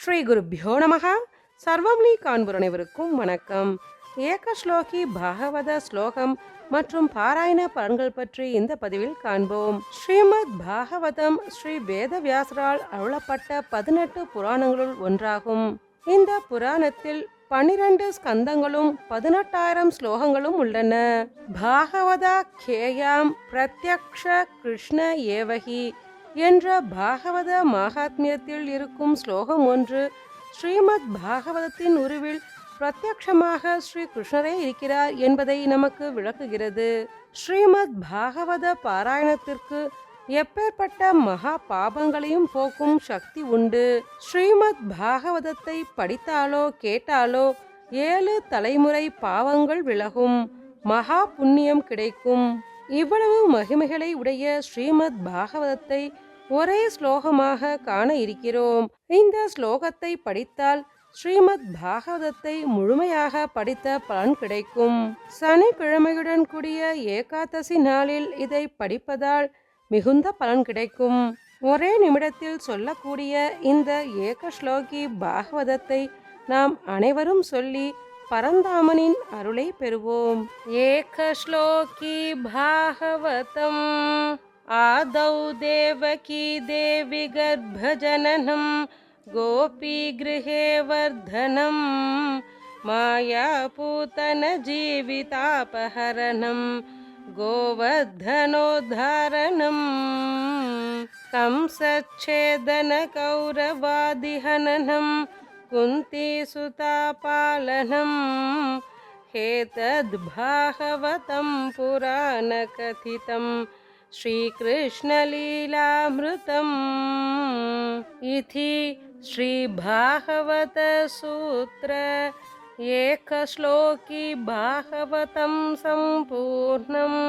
ஸ்ரீ குருப்யோ நமஹ. சர்வம்னி காண்போர் அனைவருக்கும் வணக்கம். ஏகஸ்லோகி பாகவத ஸ்லோகம் மற்றும் பாராயண பலன்கள் பற்றி இந்த பதிவில் காண்போம். ஸ்ரீமத் பாகவதம் ஸ்ரீ வேதவியாசரால் அருளப்பட்ட 18 புராணங்களுள் ஒன்றாகும். இந்த புராணத்தில் 12 ஸ்கந்தங்களும் 18,000 ஸ்லோகங்களும் உள்ளன. பாகவதா கேயாம் பிரத்யக்ஷ கிருஷ்ண ஏவகி என்ற பாகவத மகாத்மியத்தில் இருக்கும் ஸ்லோகம் ஒன்று ஸ்ரீமத் பாகவதத்தின் உருவில் பிரத்யக்ஷமாக ஸ்ரீ கிருஷ்ணரே இருக்கிறார் என்பதை நமக்கு விளக்குகிறது. ஸ்ரீமத் பாகவத பாராயணத்திற்கு எப்பேற்பட்ட மகா பாபங்களையும் போக்கும் சக்தி உண்டு. ஸ்ரீமத் பாகவதத்தை படித்தாலோ கேட்டாலோ 7 தலைமுறை பாவங்கள் விலகும், மகா புண்ணியம் கிடைக்கும். இவ்வளவு மகிமைகளை உடைய ஸ்ரீமத் பாகவதத்தை ஒரே ஸ்லோகமாக காண இருக்கிறோம். இந்த ஸ்லோகத்தை படித்தால் ஸ்ரீமத் பாகவதத்தை முழுமையாக படித்த பலன் கிடைக்கும். சனிக்கிழமையுடன் கூடிய ஏகாதசி நாளில் இதை படிப்பதால் மிகுந்த பலன் கிடைக்கும். ஒரே நிமிடத்தில் சொல்லக்கூடிய இந்த ஏகஸ்லோகி பாகவதத்தை நாம் அனைவரும் சொல்லி பரந்தாமனின் அருளை பெறுவோம். ஏகஸ்லோகி பாகவதம் ஆதௌ தேவகி தேவி கர்ப்பஜனனம் கோபி கிருஹே வர்தனம் மாயாபூதன ஜீவிதாபஹரணம் கோவர்தனோத்தாரணம் கம்சச்சேதன கௌரவாதிஹனனம் குந்திசுதாபாலனம் ஹேதத் பாகவதம் புராணகதிதம் श्रीकृष्णलीलामृतम् इति श्रीभागवतसूत्र एकश्लोकी भागवतं सम्पूर्णम्।